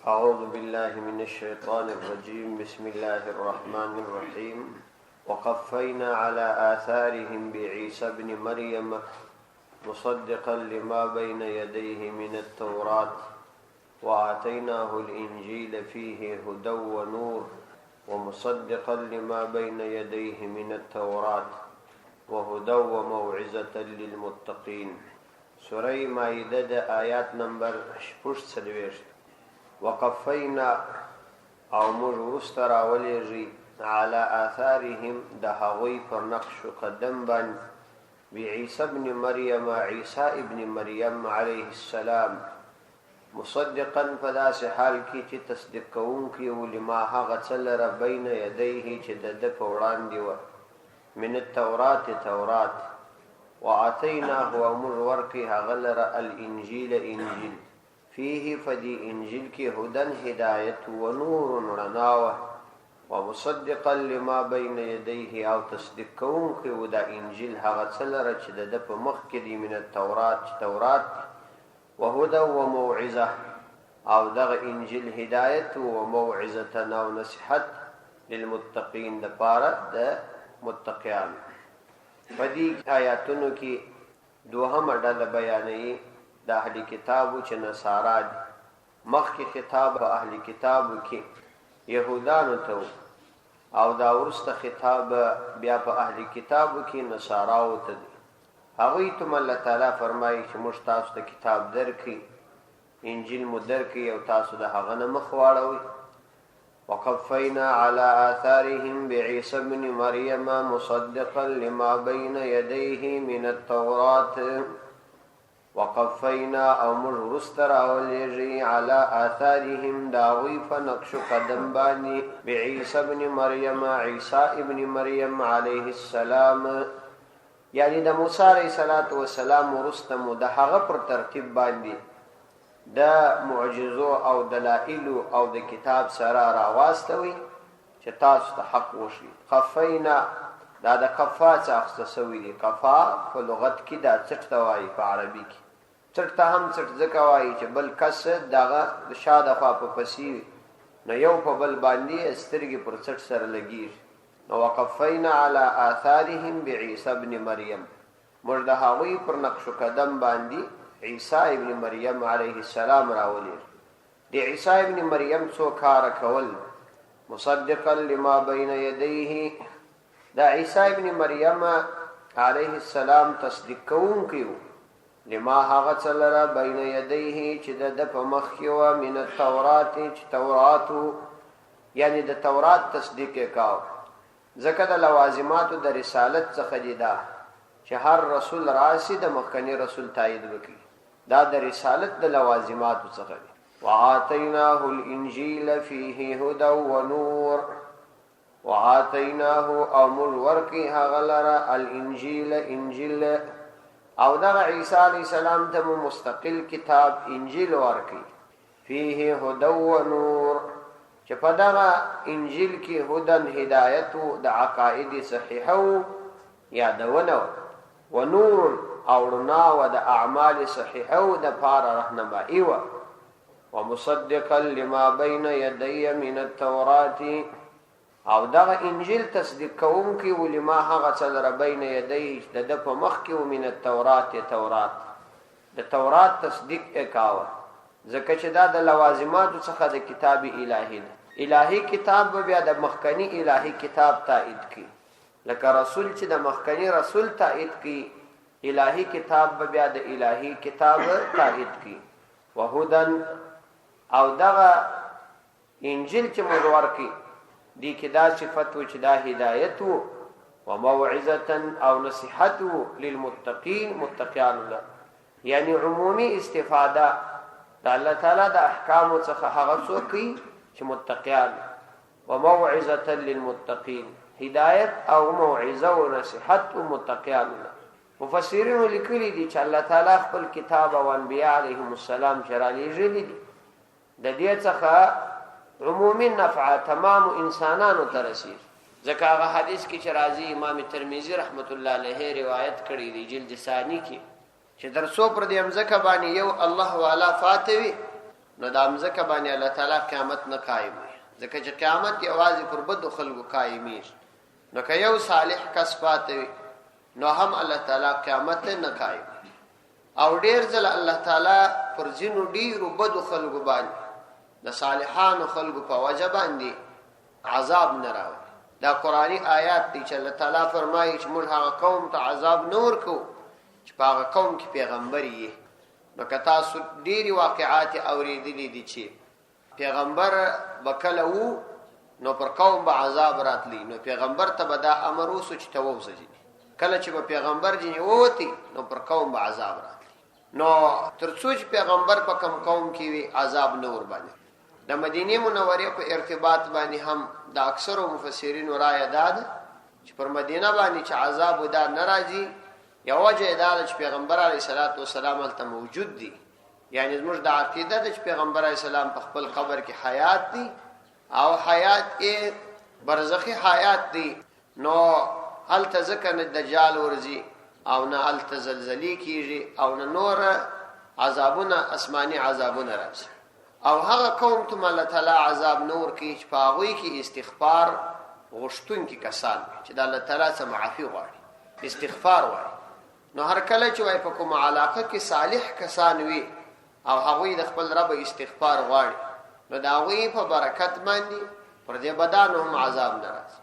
أعوذ بالله من الشيطان الرجيم. بسم الله الرحمن الرحيم. وقفينا على آثارهم بعيسى ابن مريم مصدقا لما بين يديه من التوراة وآتيناه الإنجيل فيه هدى ونور ومصدقا لما بين يديه من التوراة وهدى وموعظة للمتقين. سورة مائدة آيات نمبر 6. وقفینا او موږ وروسته راولېږي على آثارهم د هغوی پر نقش قدم باندې بعیسی ابن مریم عیسی ابن مریم علیه السلام مصدقا په داسې حال کې چې تصدیق کوونکی و لما هغه څه لره بین یدیه چې د ده په وړاندې وه من التورات تورات وآتیناه او موږ ورکړي هغه لره الانجیل انجیل فيه فدي انجیل کی هدن هدایت و نور رناوه ومصدقا لما بين يديه او تصدیق کوونکی و دا انجیل هغه څه لره چې د ده په مخ کې دي من التورات تورات وهدى وموعظه او دغه انجیل هدایت و موعظه او نصیحت للمتقین د پاره د متقیان. په دې آیاتونو کې دوهمه ډله بیانوي د اهلی کتابو چې نصارا دي. مخکې خطاب په اهلی کتابو کې یهودانو ته او دا وروسته خطاب بیا په اهلی کتابو کې نصاراو ته دي. هغوی ته الله تعالی فرمایي چې موږ تاسو ته کتاب درکړي انجیل مو درکړي او تاسو د هغه نه مخ واړوئ. وقفینا على آثارهم بعیسی ابن مریم مصدقا لما بین یدیه من التوراة وقفینا او موږ وروسته راولېږي على آثارهم داغوی په نقش قدم باندې بعیسی ابن مریم عیسی ابن مریم علیه السلام یعنی د موسی علیه السلام وروسته مو د هغه پر ترتیب باندې د معجزو او دلائلو او د کتاب سره راواستوي چې تاسو ته حق وشي. قفینا دا د قفا څخه اخیسته سوي دي. قفا په لغت کې دا څټ ته وایي، په عربي کې څټ ته هم څټ ځکه وایي چې بل کس دغه د شاده خوا په پسې نو یو په بل باندې سترګې پر څټ سره لګېږي. نو وقفینا على آثارهم بعیسی ابن مریم موږ د هغوی پر نقش قدم باندې عیسی ابن مریم علیه السلام راولېږي. د عیسی ابن مریم څو کاره کول مصدقا لما بین یدیه دا عیسی ابن مریم علیه السلام تصدیق کوونکی و لما هغه څه لره بین یدیه چې د ده په مخ کې وه من التورات چې توراتو یعنی د تورات تصدیق یې کاو. ځکه د لوازماتو د رسالت څخه دي دا چې هر رسول راسي د مخکني رسول تایید وکړي. دا د رسالت د لوازماتو څخه دي. وآتیناه الانجیل فیه هدى ونور وآتیناه او موږ ورکړي هغه لره الانجیل انجیل او دغه عیسی علیه السلام ته مو مستقل کتاب انجیل ورکړي فیه هدى ونور چې په دغه انجیل کې هدن هدایت د عقاید صحیحه یادونه ونور او رڼا و د اعمال صحیحه د پاره رهنمایي و ومصدقا لما بین یدی من التوراة او دغه انجیل تصدیق کوونکی و لما هغه څه لره بین یدی د ده په مخ کې و من التورات تورات د تورات تصدیق یې کاوه ځکه چې دا د لوازماتو څخه د کتاب الهي ده. الهي کتاب به بیا د مخکني الهي کتاب تایید کی لکه رسول چې د مخکني رسول تایید کی الهي کتاب به بیا د الهي کتاب تایید کی. وهدن او دغه انجیل چې موږ ورکړي دی کې دا صفت و چې دا هدایت و وموعظه او نصیحت و للمتقین متقیان الله یعنی عمومی استفاده د الله تعالی د احکامو څخه هغه څوک کوي چې متقیان وموعظه للمتقین هدایت او موعظه او نصیحت و متقیان الله. مفسرین لیکلي دي چې الله تعالی خپل کتاب او انبیاء علیهم السلام شرالېږلي دي د دې څخه عمومی نفع تمام انسانانو ته رسیږي. ځکه هغه حدیث کې چې راځي امام ترمذی رحمت الله علیه روایت کړی دی جلد ثانی کې چې در څو پر دې مځکه باندې یو الله والا فاتوي نو د امزکه باندې الله تعالی قیامت نه قائموي، ځکه چې قیامت یوازې پر بدو خلکو قائمیږي. نو که یو صالح کس پاتې وي نو هم الله تعالی قیامت نه قائموي. او ډیر ځله الله تعالی پر ځینو ډیرو بدو خلکو باندې د صالحانو خلکو په وجه باندې عذاب نه راوړي. دا قرآنی آیات دي چې الله تعالی فرمایي چې موږ هغه قوم ته عذاب نه ورکوو چې په هغه قوم کې پیغمبر یې. نو که تاسو ډېرې واقعات اورېدلي دي چې پیغمبر به کله وو نو پر قوم به عذاب راتلی، نو پیغمبر ته به دا امر وسو چې ته ووځه. کله چې به پیغمبر ځینې ووتی نو پر قوم به عذاب راتلی. نو تر څو چې پیغمبر په کم قوم کې وي عذاب نه ور باندې. د مدینه منورې په ارتباط باندې هم د اکثرو مفسرینو رایه دا ده چې پر مدینه باندې چې عذاب ودا ناراضي یو وجه دا چې پیغمبر علیه الصلاۃ والسلام هلته موجود دي. یعنی زموږ د عقیده ده چې پیغمبر علیه السلام په خپل قبر کې حیات دي او حیات یې برزخی حیات دي. نو هلته ځکه نه دجال ورځي او نه هلته زلزلې کیږي او نه نور عذابونه اسماني عذابونه راځي. او هغه قوم ته الله تعالی عذاب نور کی چې پاغوي کې استغفار غشتون کې کسان چې د الله تعالی څخه معافي غواړي، استغفار غواړي. نو هر کله چې وای په کوم علاقه کې صالح کسان وي او هغه د خپل رب استغفار غواړي نو دا غوي په برکت باندې پر دې بدن هم عذاب ناراض.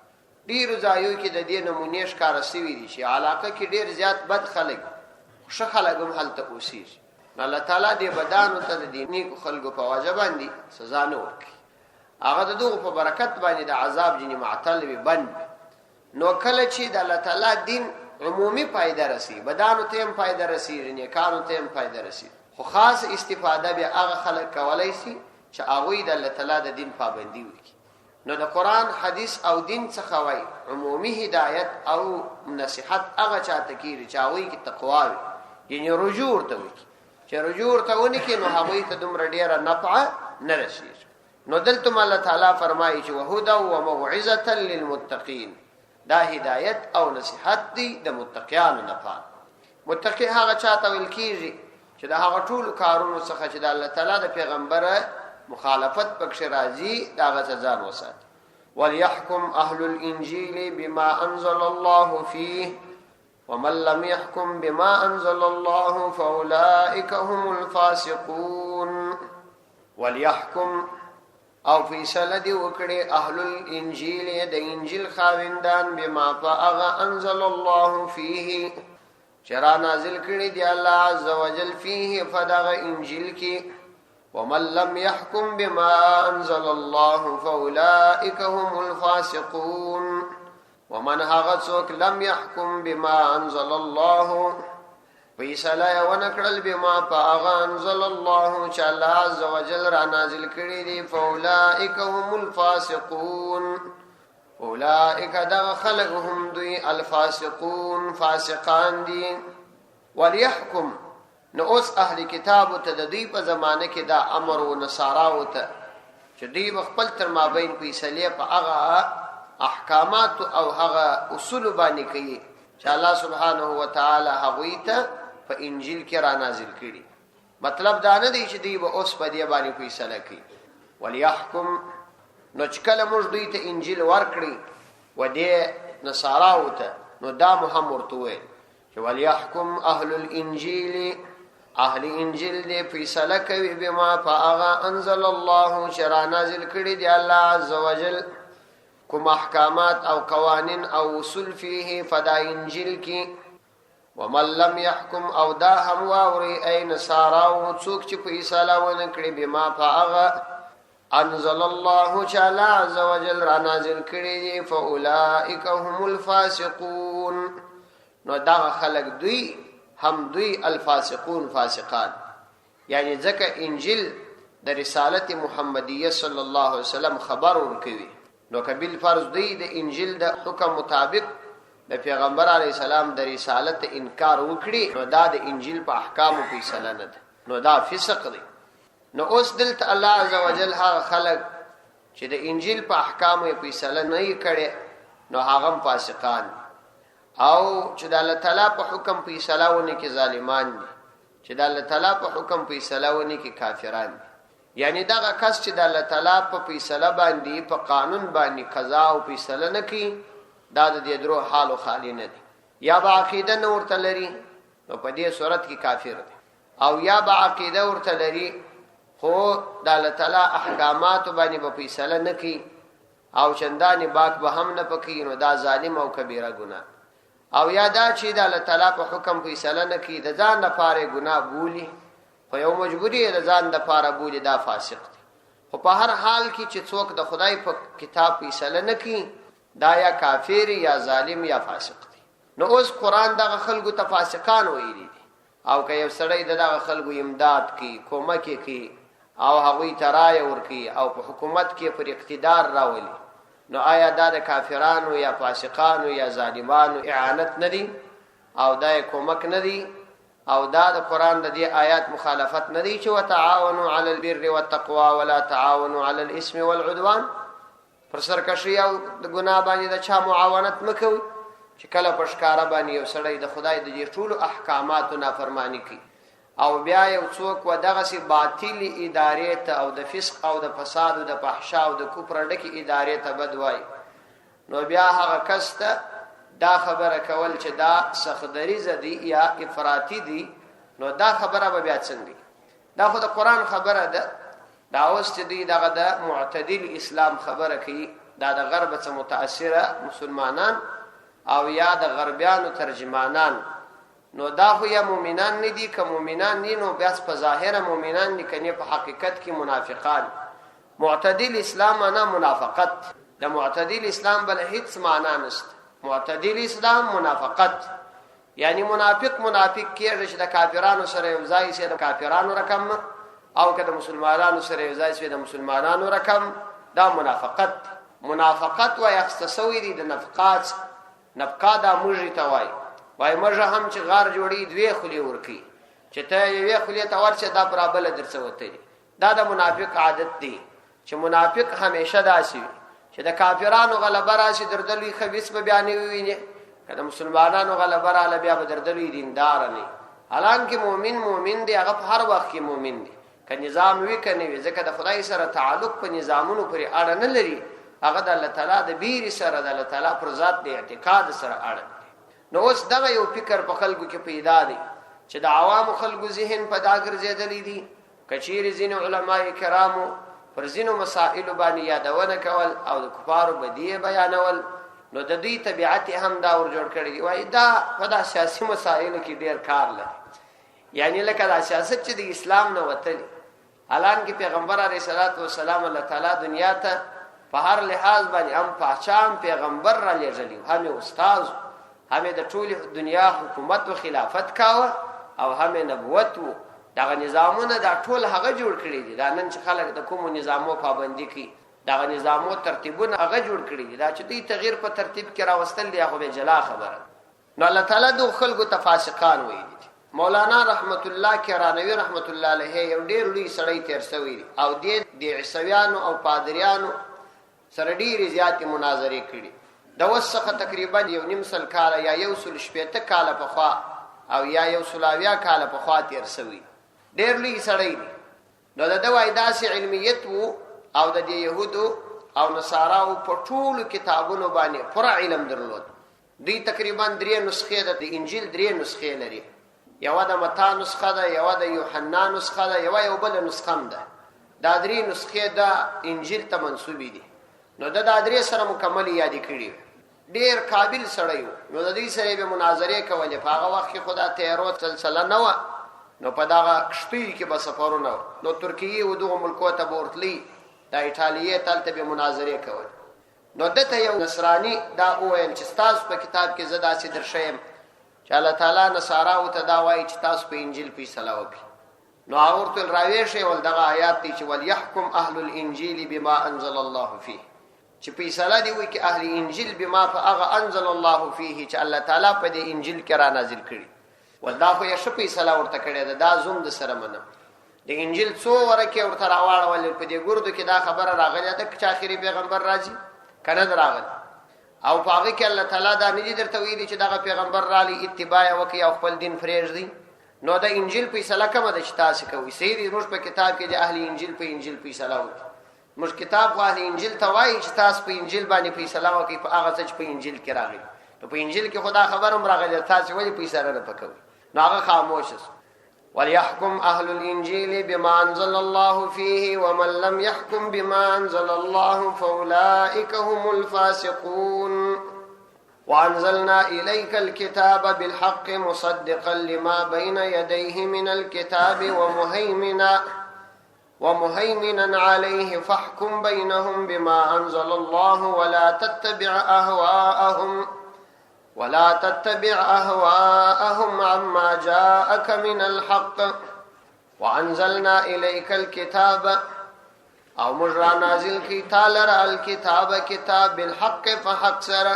ډیر ځایو کې د دې نمونې ښکار شوی دي چې علاقه کې ډیر زیات بد خلک خوش خلک هم هلته اوسېږي. الله تعالی دې بدن ته د دیني خلکو په واجب باندې سزا نه ورکړي. هغه د دغه په برکت باندې د عذاب جنې معطل وي بند. نو کله چې د الله تعالی دین عمومي فائدہ رسی، بدانو ته هم فائدہ رسی، نیکانو ته هم فائدہ رسی، خو خاص استفاده به هغه خلک کولای شي چې هغه د الله تعالی د دین پابندي وکړي. نو د قران حدیث او دین څخه وای عمومي هدایت او نصيحت هغه چاته کیږي چې هغه کې تقوا وي، یعنی رجوع ورته وکړي. چې رجوع ورته ونی کې نو هغه ته دومره ډیره نفع نه رسیږي. نو دلته الله تعالی فرمایي چې وهدى وموعظه للمتقين، دا هدایت او نصیحت دی د متقیانو لپاره. متقی هغه چاته ویل کیږي چې د هغه ټول کارونو څخه چې د الله تعالی د پیغمبر مخالفت پکښ راځي دا غته ځان وساتي. وليحكم اهل الانجيل بما انزل الله فيه ومن لم يحكم بما انزل الله فاولئك هم الفاسقون. وليحكم او فیصله دی وکړي اهل الانجیل د انجیل خاوندان بما فاغ انزل الله فيه چرا نازل کړي دی الله عز وجل فيه فدغ انجیل کې. ومن لم يحكم بما انزل الله فاولئك هم الفاسقون. ومن هغه څوک لم يحكم بما انزل الله فیصله ونکړل بما فاغ انزل الله چې الله عز وجل را نازل کړي دي فاولئک هم الفاسقون. اولئک دغه خلق هم دوی الفاسقون فاسقان دي. وليحكم نو اوس اهل کتاب ته د دوی په زمانه کې دا امر و نصاراو ته چې دوی خپل تر مابین فیصله په هغه احکامات او هغه اصول باندې کوي چې الله سبحانه و تعالی هغه ته په انجیل کې را نازل کړي. مطلب دا نه دی چې دوی به اوس په دې باندې فیصله کوي. وليحكم نو چې کله موږ دوی ته انجیل ورکړي و دې نصاراو ته نو دا محمد ورته چې وليحكم اهل الانجيل اهل انجیل دې فیصله کوي بما فاغ انزل الله چې را نازل کړي دی الله عز وجل کوم احکامات او قوانین او اصول فيه فدا انجیل کې. ومن لم يحكم او دا هم واوري اي نصارا او څوک چې فیصله ونه کړي بما فاغ انزل الله تعالی عز وجل را نازل کړي دي فاولئک هم الفاسقون. نو دا خلق دوی هم دوی الفاسقون فاسقان. یعنی ځکه انجیل د رسالت محمدیه صلی الله علیه وسلم خبر ورکوي نو کبیل فرض دی د انجیل د حکم مطابق د پیغمبر علی السلام د رسالت انکار وکړي نو دا د انجیل په احکام او فیصله نه ده، نو دا فسق دی. نو اوس دلته الله عز وجل هغه خلق چې د انجیل په احکام او فیصله نه کړي نو هغه فاسقان او چې د الله تعالی په حکم فیصله ونه کې ظالمان دي، چې د الله تعالی په حکم فیصله ونه کې کافران دي. یعنی دغه کس چې د الله تعالی په فیصله باندې په قانون باندې قضا او فیصله نه کوي دا د دې درو حال خالی نه دي یا به عقیده نه ورته لري نو په دې صورت کې کافر دی او یا به عقیده ورته لري خو د الله تعالی احکامات باندې په فیصله نه کوي او چندانې باک به هم نه پکې نو دا ظالم او کبیره ګناه او یا دا چې د الله تعالی په حکم فیصله نه کوي د ځان لپاره ګناه بولي خو یو مجبوری د ځان لپاره بولي دا فاسق دی خو په هر حال کې چې څوک د خدای په کتاب فیصله نه کوي دا یا کافر یا ظالم یا فاسق دی نو اوس قران دغه خلکو ته فاسقان ویلي دي او که یو سړی دغه خلکو امداد کوي کومک کوي او هغوی ترای ورکی او په حکومت کې پر اقتدار راولي نو آیا دا د کافرانو یا فاسقانو یا ظالمانو اعانت ندی او دا کومک ندی او دا د قران د دې آیات مخالفت ندی چې وتعاونوا علی البر والتقوى ولا تعاونوا علی الاثم والعدوان پر سرکشي او د ګناه باندې د چا معاونت مکوي چې کله پښکارا باندې یو سړی د خدای د دې ټولو احکاماتو نافرمانی کوي او بیا یو څوک و دغه سي باطل ادارې ته او د فسق او د فساد او د فحشا او د کفر ډکه ادارې ته بدوي نو بیا هغه کس ته دا خبره کول چې دا سخدری زدي یا افراطی دي نو دا خبره به بیا څنګه دا خو د قران خبره ده دا اوس چې دی دغه د معتدل اسلام خبره کوي دا د غرب څخه متاثره مسلمانان او یا د غربیانو ترجمانان نو دا خو یا مؤمنان نه دي که مؤمنان نه نو بیا په ظاهر مؤمنان نه کني په حقیقت کې منافقان معتدل اسلام معنا منافقت د معتدل اسلام بل هیڅ معنا نشته معتدل اسلام منافقت یعنی منافق کېږي چې د کافرانو سره یو ځای شي د کافرانو رقم او که د مسلمانانو سره یو ځای شي د مسلمانانو رقم دا منافقت وای اختصوي دي د نفقات دا موږي ته وای مرجه هم چې غار جوړي دوی خلی ورکی چې ته یو خلی ته ورچه دا برابر درڅوته دا د منافق عادت دی چې منافق همیشه داسي چې د کافرانو غلبه راشي دردلوي خبيث به بیان وي کله مسلمانانو غلبه را بیا به دردلوي دیندار نه حالانکه مؤمن دی هغه هر وخت کې مؤمن دی که نظام وی کني وي ځکه د خدای سره تعلق په نظامونو پورې اړه نه لري هغه د الله تعالی د بیر سره د الله تعالی پر ذات د اعتقاد سره اړه نو اوس دغه یو فکر په خلکو کې پیدا دی چې د عوام خلکو ذهن په دا ګرځېدلې دي کچیر زین علماء کرامو پر زینو مسائل باندې یادونه کول او د کفارو بدیه بیانول نو د دې طبيعت هم دا ور جوړ کړی دی وای دا په دا سیاسي مسائلو کې ډیر کار لري یعنی لکه د سیاست چې د اسلام نه وتلی الان کې پیغمبر علیه الصلاۃ والسلام الله تعالی دنیا ته په هر لحاظ باندې هم پاچام پیغمبر را لېږلی هم استاد هم د ټول دنیا حکومت او خلافت کاوه او هم نبوت وو دغه نظامونه دا ټول هغه جوړ کړی دي دا نن چې خلک د کوم نظامو پابندي کوي دغه نظامو ترتیبونه هغه جوړ کړی دي دا چې دوی تغییر په ترتیب کې راوستل دی هغه به جلا خبره نو الله تعالی د خلکو تفاسقان وایي مولانا رحمت الله کرانوی رحمت الله علیه یو ډیر لوی سړی تیر شوی او د عیسویانو او پادریانو سره ډیره زیاتې مناظره کړي د وسخه تقریبا یو نیم سل کال یا یو سل شپېته کال په خوا او یا یو سلاویا کال په خوا تیر شوی ډیر لوی سړی نو د دوای داسې علمیت وو او د يهودو او نصاراو په ټولو کتابونو باندې پر علم درلود دوی تقریبا 3 نسخې د انجیل 3 نسخې لري یو د متا نسخه ده یو د یوحنا نسخه ده یو بل نسخه ده دا 3 نسخې د انجیل ته منسوبې دي نو د 3 سره مکمل یاد کړي ډیر قابل سړی نو د دې سره به مناظره کولې په هغه وخت کې خدا تیرو سلسله نه و نو په دا شپې کې به سفرونه نو ترکیه او دغه ملکو ته ورتلی د ایتالیه تلته به مناظره کول نو دته یو نصرانی دا وویل چې تاسو په کتاب کې زدا سي درشم چې الله تعالی نصارا او ته دا وایي چې تاسو په انجیل فیصله وکړي نو اورته راويشه ول دغه آیات دي چې وليحكم اهل الانجيل بما انزل الله فيه چې فیصله دی وي کې اهل انجیل بما فاغ انزل الله فيه چې الله تعالی په دې انجیل کې را نازل کړي ولدا خو یې شپې فیصله ورته کړې دا زوم د سره منم د انجیل څو ورکه ورته راوړل په دې ګردو کې دا خبره راغله د اخري پیغمبر راځي کنه راغله او پاغه کې الله تعالی دا نږدې درته ویلي چې دا پیغمبر را لې اتباع وکي او خپل دین فریږ دي نو د انجیل فیصله کومه ده چې تاسو کوي سید موږ په کتاب کې د اهل انجیل په انجیل فیصله وکړو موږ کتاب خو اهل انجیل ته وایي چې تاسو په انجیل باندې فیصله وکړئ په هغه څه چې په انجیل کې راغلي نو په انجیل کې خدا خبر هم راغلی تاسو ولې فیصله نه پکوي نو هغه خاموش است وليحكم اهل الانجيل بما انزل الله فيه ومن لم يحكم بما انزل الله فاولئك هم الفاسقون وأنزلنا إليك الكتاب بالحق مصدقا لما بين يديه من الكتاب ومهيمنا عليه فاحكم بينهم بما أنزل الله ولا تتبع أهواءهم عما جاءك من الحق وأنزلنا إليك الكتاب او مجرى نازل کی تالر الكتاب کتاب بالحق فحق سر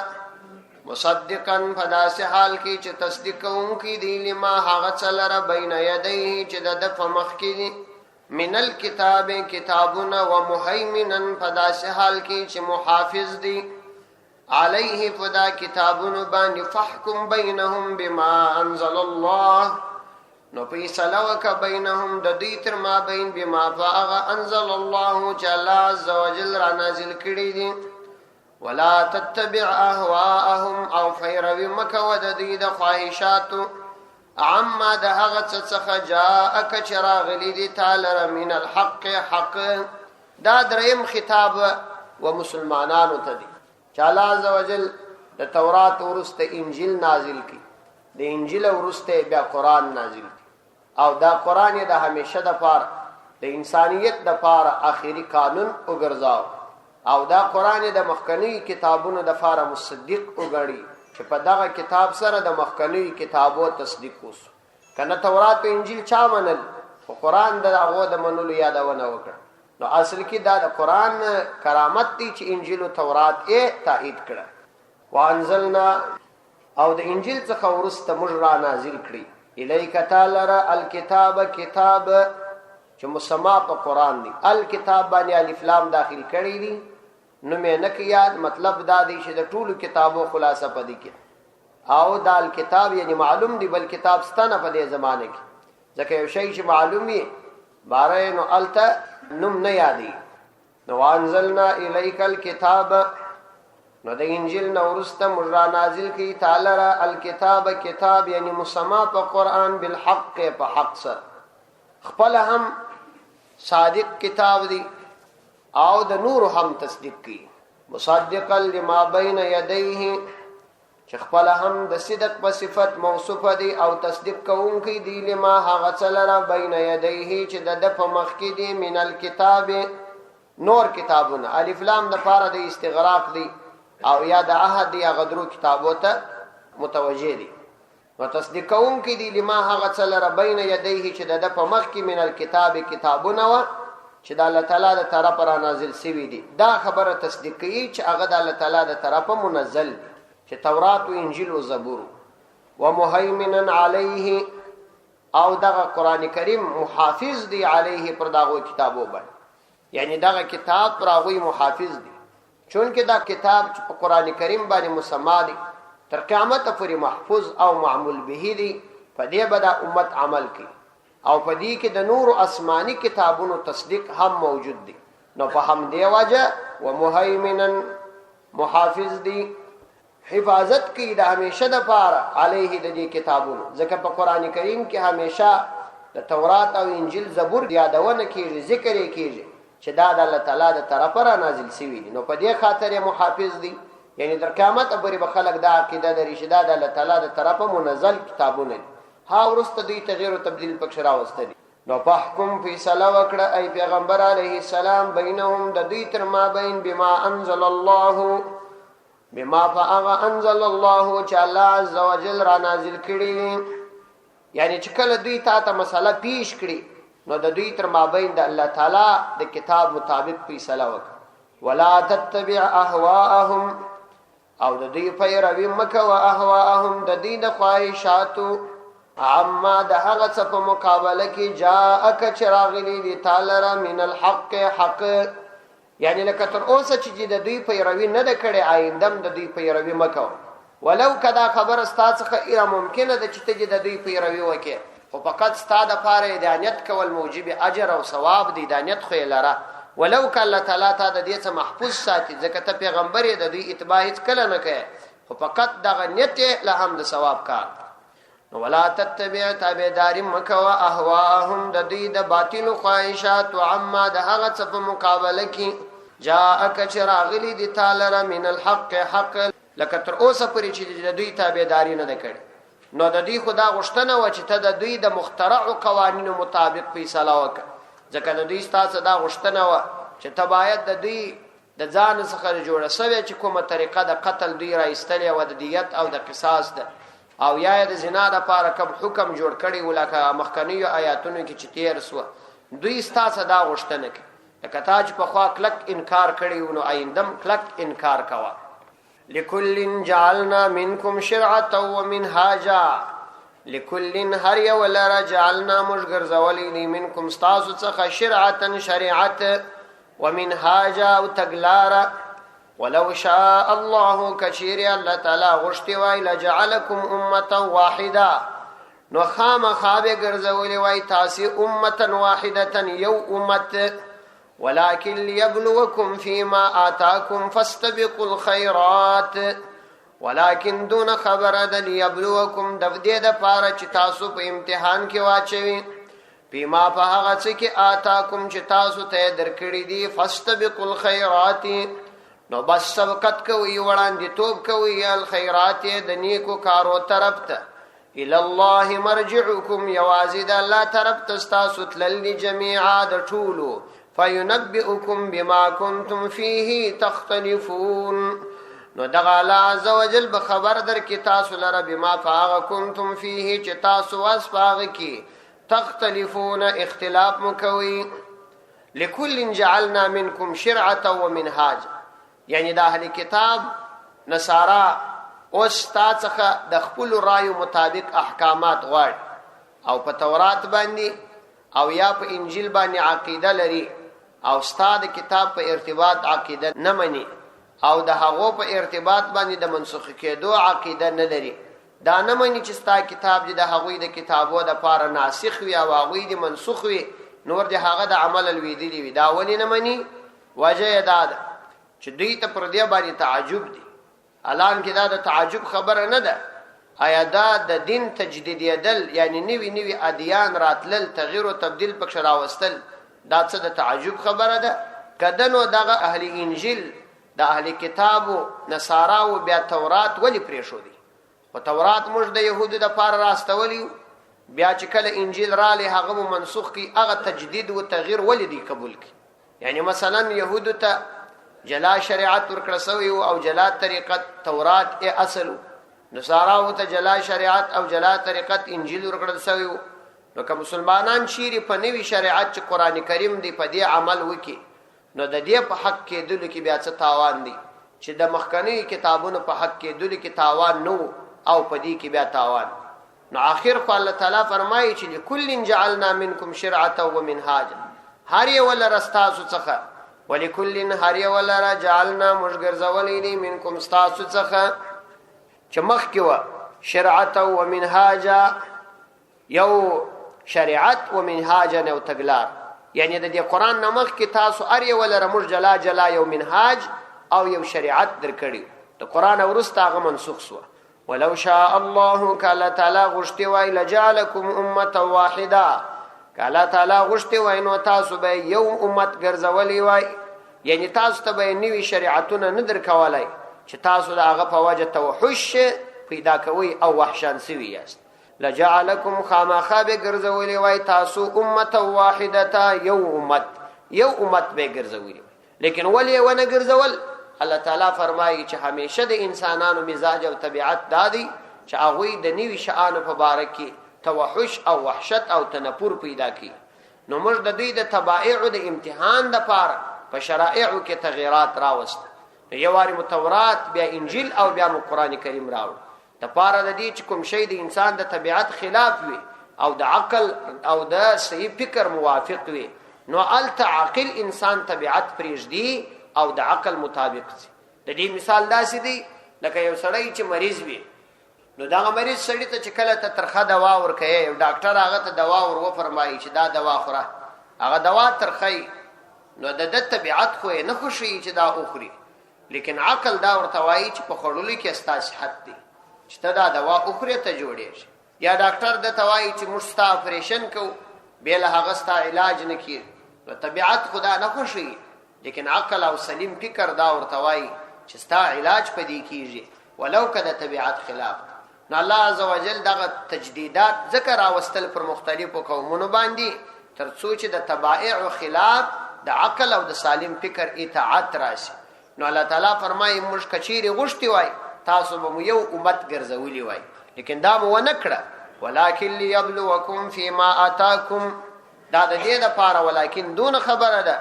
مصدقا فداس حال کی چې تصدیق کوونکی دی لما هغه څلره بین یدیه چې د فمخ کی من الكتاب کتابنا ومهیمنا فداس حال کی چې محافظ دی علیه فدا کتابنا باندې فحکم بینهم بما انزل الله نو فیصله وکړه بینهم د دې تر ما بین بما فاغ انزل الله چې الله عز وجل را نازل کړی دی ولا تتبع اهواءهم او فیروی مکه ود دې د خواهشات عما د هغه څخه جاءک چراغلی دی تعالی من الحق حق دا دریم خطاب و مسلمانانو ته دی چې الله عز وجل د تورات ورسته انجیل نازل کی د انجیل ورسته بیا قران نازل کی او دا قران د همیشه د پاره د انسانیت د پاره اخیری قانون وګرځاو او دا قران د مخکنی کتابونو د پاره مصدق وګړي چې په دغه کتاب سره د مخکنی کتابو تصدیق وس کنه تورات او انجیل چا منل او قران د هغه د منلو یادونه وکړه نو اصل کې دا د قران کرامت دي چې انجیل او تورات یې تایید کړه وانزلنا او د انجیل څخه ورسته مجرا نازل کړي الیک تعالی الکتاب کتاب چې مسما په قران دی الکتاب باندې الف لام داخل کړي دي نو مې نه کیاد مطلب دا دی چې د ټولو کتابو خلاصه پدې کې او دا الکتاب یعنی معلوم دی بل کتاب ستنه په دې زمانه کې ځکه یو شی چې معلوم وي باره نو الته نوم نه یادي نو انزلنا الیک الکتاب نو د انجیل نو ورسته مجرا نازل کی تعالی را الکتاب کتاب یعنی مسما په قران بالحق په حق سره خپل هم صادق کتاب دی او د نور هم تصدیق کی مصدقا لما بین یدیه چې خپل هم د صدق په صفت موصوفه دی او تصدیق کوونکی دی لما هغه څلره بین یدیه چې د په مخ کې دی من الكتاب نور کتابونه الف لام د پاره د استغراق دی او یا د عهد یا غدرو کتابو ته متوجه دی وتصدیق کوونکی دی لما هغه څلره بین یدیه چې د په مخ کې من الكتاب کتابونه و چې د الله تعالی د طرفه را نازل شوی دی دا خبره تصدیق کوي چې هغه د الله تعالی د طرفه منزل چې تورات او انجیل او زبور و مهیمنا علیه او دغه قران کریم محافظ دی علیه پر دغه کتابو باندې یعنی دغه کتاب پر هغه محافظ دی چون کې دا کتاب چې په قران کریم باندې مسما دی تر قیامت پورې محفوظ او معمول به دی په دې به د امت عمل کوي او په دې کې د نور آسمانی کتابونو تصدیق هم موجود دي نو په هم دی وجه و مهیمنا محافظ دی حفاظت کی د همیشه د پاره علیه د دې کتابونو ځکه په قران کریم کې همیشه د تورات او انجیل زبور یادونه کیږي ذکر یې کیږي چې دا د الله تعالی د طرفه را نازل شوی دي نو په دې خاطر محافظ دی یعنی در قیامت پورې به خلک دا عقیده لري چې دا د الله تعالی د طرفه منزل کتابونه دي ها ورسته دوی تغییر او تبديل پکښ راوستل نو فحکم فیصله وکړه ای پیغمبر علیه السلام بینهم د دوی تر ما بین بما انزل الله بما انزل الله چې الله عز وجل را نازل کړي یعنی چې کله دوی ته مسله پیش کړي نو د دوی تر ما بین د الله تعالی د کتاب مطابق فیصله وکړه ولا تتبع اهواءهم او د دوی پیروي مکه او اهواءهم د دین خواهشاتو عما د هغه څه په مقابله کې جاءک چراغلی دی تعالی من الحق حق یعنی لکه تر اوسه چې د دوی پیروي نه د کړي آیندم د دوی پیروي مکو ولو کدا خبر استاد څخه ایره ممکنه ده چې ته د دوی پیروي وکې او فقط ستاده پاره د نیت کول موجب اجر او ثواب دی د نیت خو لره ولو ک الله تعالی ته د دې څخه محفوظ ساتي ځکه ته پیغمبر یې د دې اتباع هیڅ کله نه کوي خو فقط د نیت له هم د ثواب کار نو ولا تتبع تابعداري مکوا اهواهم د دې د باطل خواهشات او عما د هغه څه په مقابله کې جاءک چراغلی دی تعالی من الحق حق لکه تر اوسه پرې چې د دوی تابعداري نه کړي نو د دې خدا غشتنه و چې ته د دوی د مخترع قوانینو مطابق فیصله وکړه ځکه د دوی ستاسو دا غشتنه و چې ته باید د دوی د ځان څخه جوړه سوي چې کومه طریقه د قتل دوی را ایستلې و د دیت او د قصاص ده او یا د زنا د پاره کوم حکم جوړ کړي ولکه مخکنیو آیاتونو کې چې تیر سو دوی ستاسو دا غشتنه کوي لکه تاج په خوا کلک انکار کړي نو آیندم کلک انکار کوا لكل جعلنا منكم شرعه ومنهاجا لكل هر یو لرا جعلنا مشغرزولی منكم استاسو څخه شرعه شریعت ومنهاجا او تغلارا ولو شاء الله كثير الله تعالی غشتي وای لجعلكم امه واحده نو خامخابه ګرځولې وای تاسو امه واحده یو امت ولكن ليبلوكم فيما آتاكم فاستبقوا الخيرات ولكن دون خبر د ليبلوكم د دې د پاره چې تاسو په امتحان کې واچوي فيما په هغه څه کې آتاكم چې تاسو ته درکړي دي فاستبقوا الخيرات نو بس سبقت کوي وړاندې توپ کوي الخيرات د نیکو کارو طرف ته الى الله مرجعكم يوازد الله طرف ته تاسو تلل جميعا د ټولو فينبئكم بما كنتم فيه تختلفون نو دغه الله عز وجل به خبر در کی تاسو لره بما فاغ کنتم فيه چې تاسو واسفاغ کی تختلفون اختلاف مکوي لكل جعلنا منكم شرعه ومنهاج یعنی د اهل کتاب نصارا او ستاسخه د خپل رایو مطابق احکامات غواړي او په تورات باندې او یا په انجیل باندې عقیده لري او استاد کتاب په ارتباط عقیده نه مني او د هغه په ارتباط باندې د منسوخ کېدو عقیده نه لري دا نه مني چې ستا کتاب د هغوی د کتابو د پاره ناسخ وي او هغوی د منسوخ وي نور د هغه د عمل الویدلی وي دا ولې نه مني وجه دا ده چې دوی ته پر دې باندې تعجب دي الان کې دا د تعجب خبره نه ده آیا دا د دین تجدیدیدل یعنی نوی ادیان راتلل تغییر او تبديل پکښ راوستل دا څه د تعجب خبره ده کدنو دغه اهل انجیل د اهل کتابو نصاراو بیا تورات ولی پرې شو دي او تورات موږ د يهودو د پاره راستولی بیا چې کله انجیل را لې هغه منسوخ کی هغه تجدید او تغییر ولی دی قبول کی یعنی مثلا يهودو ته جلا شریعت ورکړسوي او جلا طریقت تورات اصل نصاراو ته جلا شریعت او جلا طریقت انجیل ورکړسوي نو که مسلمانان شيري په نوي شریعت چې قران کریم دی په دې عمل وکي نو د دې په حق کې دل کې بیا څه تاوان دي چې د مخکنی کتابونو په حق کې دل کې تاوان نو او په دې کې بیا تاوان نو اخر خو الله تعالی فرمایي چې لكل جعلنا منكم شرعه ومنهاجا هر یو لرستاسو څخه ولكل هر یو لر جعلنا مشغرزولین منكم استاسو څخه چې مخ کې و شرعه ومنهاجا یو شریعت ومنهاجا او تغلار یعنی د دې قران نمخ کې تاسو ار یو لر مش جلا یو منهاج او یو شریعت درکړي د قران ورسته هغه منسوخ سو ولو شاء الله کله تعالی غشتي وای لجعلکم امه واحده کله تعالی غشتي وای نو تاسو به یو امت ګرځولي وای یعنی تاسو ته به نوی شریعتونه نه درکولای چې تاسو دغه په وجه توحش پیدا کوي او وحشان سوي یاست لجعلکم خامخاب ګرځولي وای تاسو امه واحده یو امت به ګرځولي لیکن ولی ونه ګرځول الله تعالی فرمایي چې همیشه د انسانانو مزاج او طبيعت دادي چې هغه د نیوي شان په باره کې توحش او وحشت او تنفر پیدا کی نو موږ د دوی د تبائع د امتحان د پاره په شرائعو کې تغیرات راوست یو واری متورات بیا انجیل او بیا قرآن کریم راو د پاره د دې چې کوم شی د انسان د طبيعت خلاف وي او د عقل او د صحیح فکر موافق وي نو التعقل انسان طبيعت پریږدي او د عقل مطابق دي د دې مثال داسې دی لکه یو سړی چې مریض وي نو دا مریض سړی ته چې کله ته ترخه دوا ورکې او ډاکټر هغه ته دوا ور فرمایي چې دا دوا خوره هغه دوا ترخی نو د طبيعت خو نه خوشي چې دا اخري لیکن عقل دا ورته وایي چې په خړولې کې استا صحت دي چې دا دوا اخري ته جوړېږي یا ډاکټر د توایي چې مستا اپریشن کو به له هغه ستا علاج نه کیږي نو طبيعت خدا نه خوشي لیکن عقل او سلیم فکر دا ورته وایي چې ستا علاج پدې کیږي ولو کده طبيعت خلاف نو الله عزوجل دغه تجدیدات ذکر اوستل پر مختلفو قومونو باندې ترڅو چې د تبائع خلاف د عقل او د سالم فکر اطاعت راشي نو الله تعالی فرمایي موږ کچيري غشتي وای تاسو به یو امت ګرځولي وای لیکن دا مو نه کړه ولکن ليبلوکم فيما اتاکم دا د دې لپاره ولکن دون خبره ده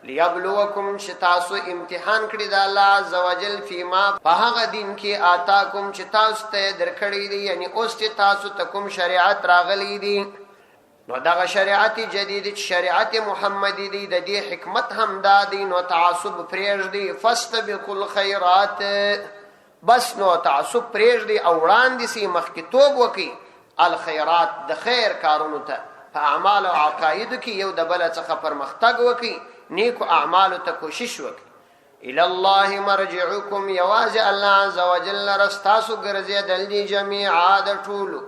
ليبلوکم چې تاسو امتحان کړی د الله عزوجل فيما په هغه دین کې اتاکم چې تاسو ته درکړی دي یعنی اوس چې تاسو ته کوم شریعت راغلی دي نو دا شریعت جدید شریعت محمدی دی د دې حکمت هم دادی نو تعصب پرېږ دی فاستبقوا الخيرات بس نو تعصب پرېږ دی او وړاندې سي مخکتوب وکي الخيرات د خیر کارونو ته په اعمال او عقاید کې یو د بل څخه پرمختګ وکي نیکو اعمال ته کوشش وکي الى الله مرجعكم يواز الله عز وجل رستاسو ګرځي دل جميعا د ټولو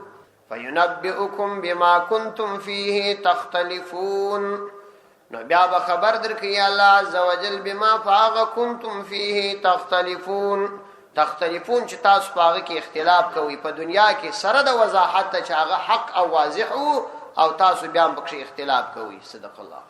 فینبئکم بما کنتم فیه تختلفون نو بیا به خبر درکړي الله عزوجل بما فاغ کنتم فیه تختلفون چې تاسو پاغه کې اختلاف کوي په دنیا کې سره د وضاحت چې هغه حق او واضح او تاسو بیا په کې اختلاف کوي صدق الله